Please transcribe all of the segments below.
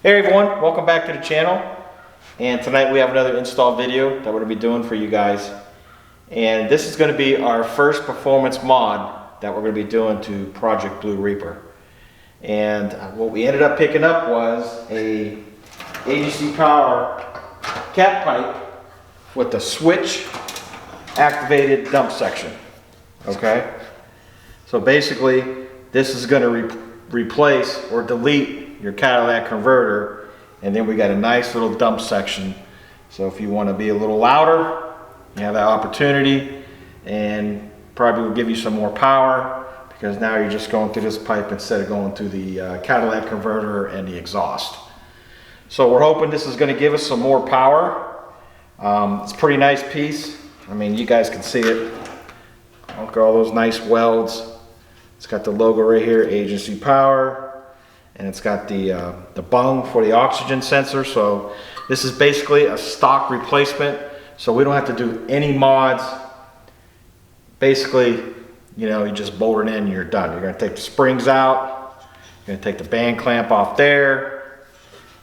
Hey everyone, welcome back to the channel. And tonight we have another install video that we're going to be doing for you guys. And this is going to be our first performance mod that we're going to be doing to Project Blue Reaper. And what we ended up picking up was a agency power cat pipe with the switch activated dump section. Okay? So basically this is going to replace or delete your Cadillac converter, and then we got a nice little dump section. So if you want to be a little louder, you have that opportunity, and probably will give you some more power because now you're just going through this pipe instead of going through the Cadillac converter and the exhaust. So we're hoping this is going to give us some more power. It's a pretty nice piece. I mean, you guys can see it. Look at all those nice welds. It's got the logo right here, Agency Power. And it's got the bung for the oxygen sensor. So this is basically a stock replacement. So we don't have to do any mods. Basically, you know, you just bolt it in and you're done. You're gonna take the springs out. You're gonna take the band clamp off there.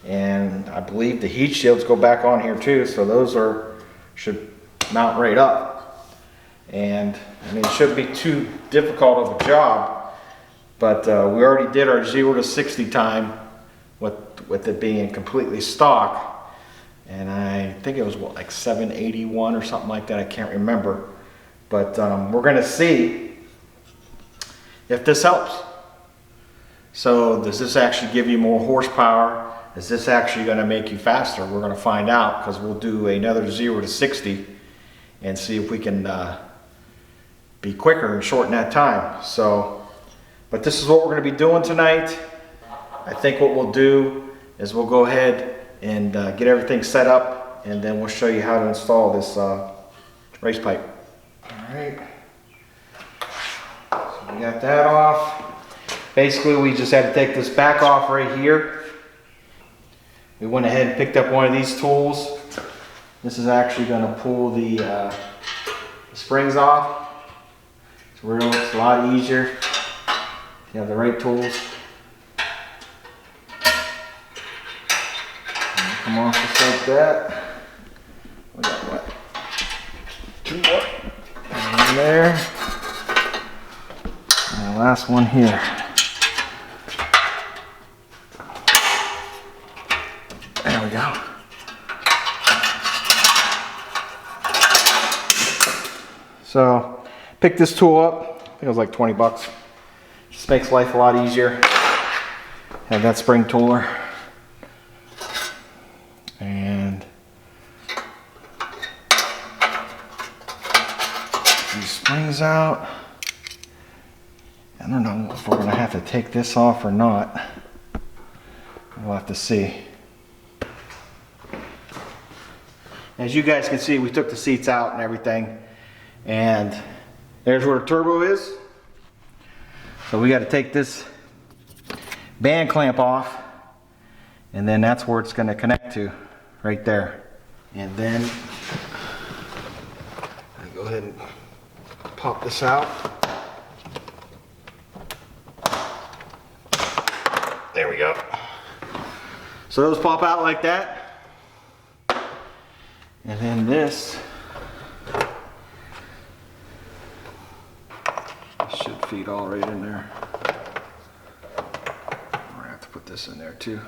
And I believe the heat shields go back on here too. So those should mount right up. And I mean, it shouldn't be too difficult of a job. But we already did our 0 to 60 time with it being completely stock. And I think it was what, like 781 or something like that. I can't remember. But we're going to see if this helps. So does this actually give you more horsepower? Is this actually going to make you faster? We're going to find out, because we'll do another 0 to 60 and see if we can be quicker and shorten that time. But this is what we're going to be doing tonight. I think what we'll do is we'll go ahead and get everything set up, and then we'll show you how to install this race pipe. All right. So we got that off. Basically, we just had to take this back off right here. We went ahead and picked up one of these tools. This is actually going to pull the springs off. It's a lot easier. You have the right tools. Come off just like that. We got what? 2 more. One there. And the last one here. There we go. So, picked this tool up. I think it was like 20 bucks. Just makes life a lot easier. Have that spring tooler. And these springs out. I don't know if we're going to have to take this off or not. We'll have to see. As you guys can see, we took the seats out and everything. And there's where the turbo is. So we got to take this band clamp off, and then that's where it's going to connect to, right there. And then I go ahead and pop this out. There we go. So those pop out like that. And then this should feed all right in there. We're gonna have to put this in there too.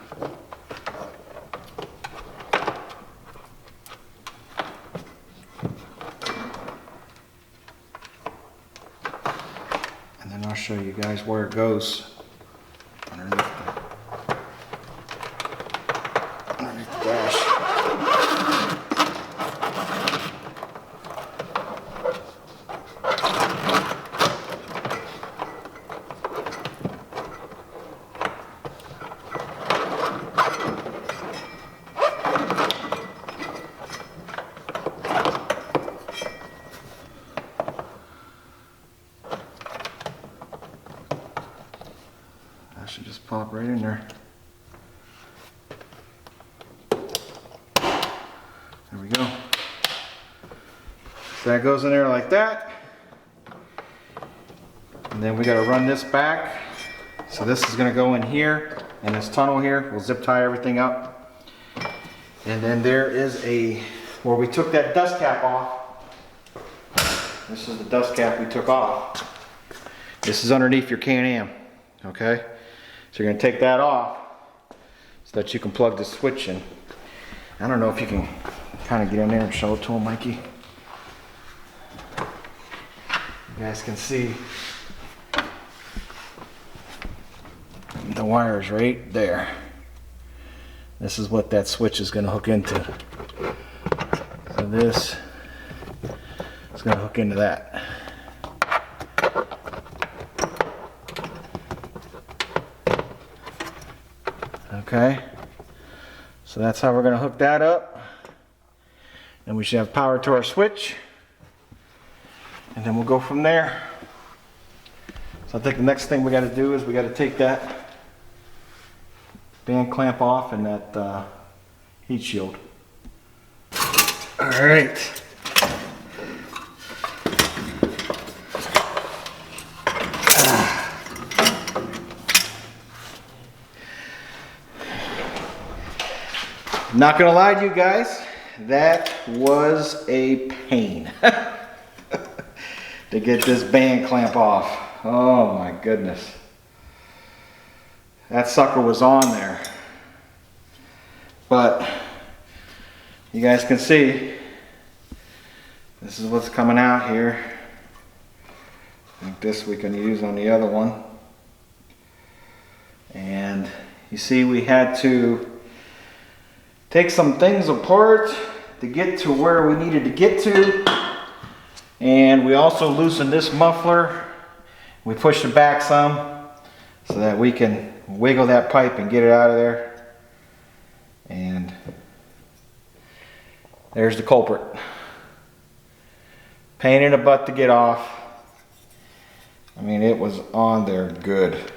And then I'll show you guys where it goes underneath the dash. Should just pop right in there. There we go. So that goes in there like that. And then we got to run this back. So this is going to go in here. in this tunnel here. We'll zip tie everything up. And then there is where we took that dust cap off. This is the dust cap we took off. This is underneath your Can-Am, okay? So you're gonna take that off so that you can plug the switch in. I don't know if you can kind of get in there and show it to him, Mikey. You guys can see the wires right there. This is what that switch is gonna hook into. So this is gonna hook into that. Okay, so that's how we're going to hook that up. And we should have power to our switch. And then we'll go from there. So I think the next thing we got to do is we got to take that band clamp off and that heat shield. All right. Not gonna lie to you guys, that was a pain to get this band clamp off. Oh my goodness. That sucker was on there. But you guys can see, this is what's coming out here. Like this we can use on the other one. And you see we had to take some things apart to get to where we needed to get to. And we also loosened this muffler. We pushed it back some so that we can wiggle that pipe and get it out of there. And there's the culprit. Pain in the butt to get off. I mean, it was on there good.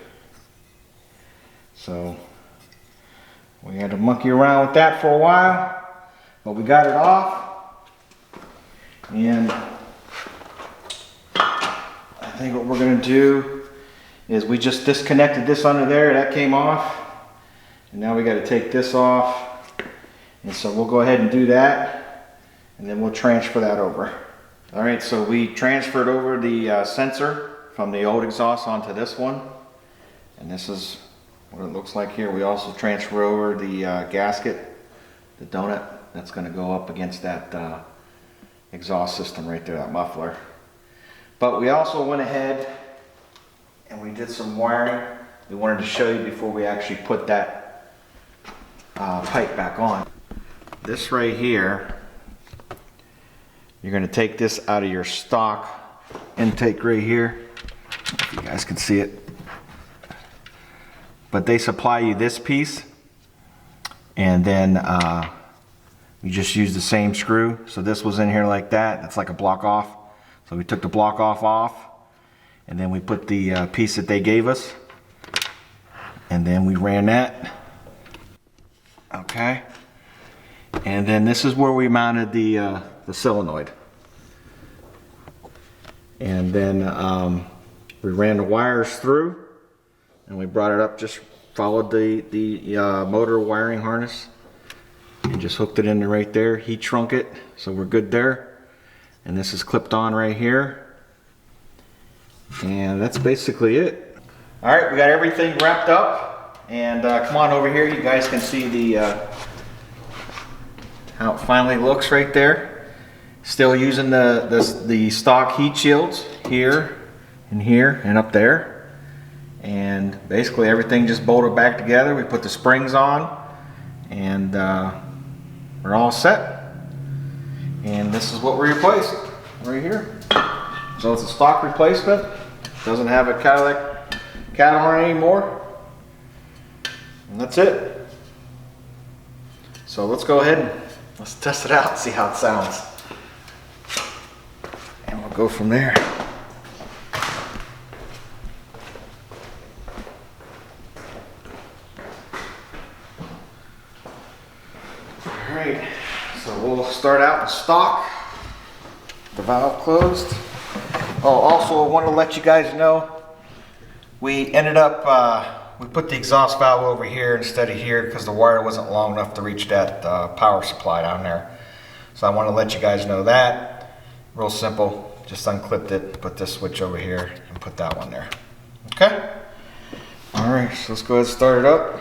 So we had to monkey around with that for a while, but we got it off. And I think what we're going to do is we just disconnected this under there. That came off. And now we got to take this off. And so we'll go ahead and do that. And then we'll transfer that over. All right, so we transferred over the sensor from the old exhaust onto this one. And this is what it looks like here. We also transfer over the gasket, the donut, that's going to go up against that exhaust system right there, that muffler. But we also went ahead and we did some wiring. We wanted to show you before we actually put that pipe back on. This right here, you're going to take this out of your stock intake right here. If you guys can see it. But they supply you this piece, and then you just use the same screw. So this was in here like that. It's like a block off. So we took the block off, and then we put the piece that they gave us, and then we ran that. Okay. And then this is where we mounted the solenoid. And then we ran the wires through. And we brought it up, just followed the motor wiring harness and just hooked it in there right there. Heat shrunk it, so we're good there. And this is clipped on right here. And that's basically it. All right, we got everything wrapped up. And come on over here, you guys can see the how it finally looks right there. Still using the stock heat shields here and up there. And basically everything just bolted back together. We put the springs on and we're all set. And this is what we replaced right here. So it's a stock replacement. Doesn't have a Cadillac Cadillac anymore. And that's it. So let's go ahead and let's test it out and see how it sounds. And we'll go from there. Alright, so we'll start out in stock, the valve closed. Oh, also I want to let you guys know, we ended up, we put the exhaust valve over here instead of here because the wire wasn't long enough to reach that power supply down there. So I want to let you guys know that. Real simple, just unclipped it, put this switch over here and put that one there. Okay? All right, so let's go ahead and start it up.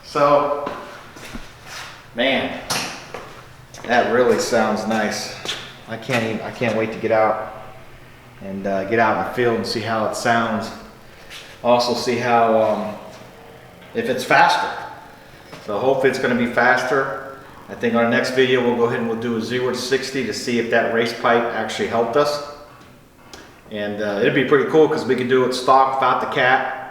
So, man, that really sounds nice. I can't wait to get out and get out in the field and see how it sounds. Also see how, if it's faster. So hopefully it's going to be faster. I think on our next video we'll go ahead and we'll do a 0 to 60 to see if that race pipe actually helped us. And it'd be pretty cool because we can do it stock without the cap,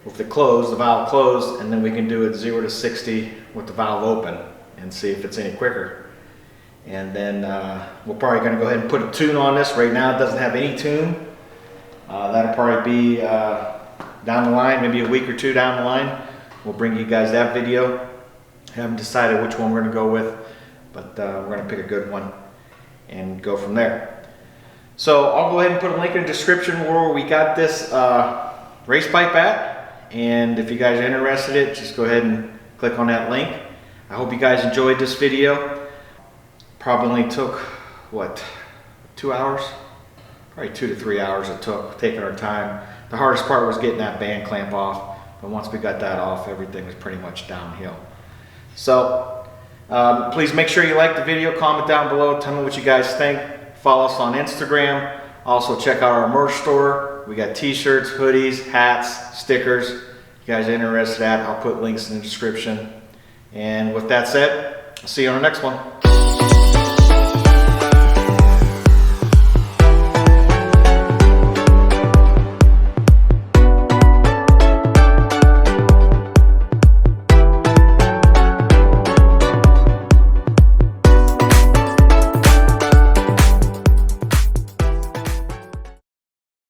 with the valve closed, and then we can do it 0 to 60 with the valve open and see if it's any quicker. And then we're probably going to go ahead and put a tune on this. Right now it doesn't have any tune. That'll probably be down the line, maybe a week or two down the line. We'll bring you guys that video. Haven't decided which one we're going to go with, but we're going to pick a good one and go from there. So I'll go ahead and put a link in the description where we got this race pipe at. And if you guys are interested in it, just go ahead and click on that link. I hope you guys enjoyed this video. Probably only took, what, 2 hours? Probably 2 to 3 hours it took, taking our time. The hardest part was getting that band clamp off. But once we got that off, everything was pretty much downhill. So, please make sure you like the video, comment down below, tell me what you guys think. Follow us on Instagram. Also check out our merch store. We got t-shirts, hoodies, hats, stickers. If you guys are interested in that, I'll put links in the description. And with that said, I'll see you on the next one.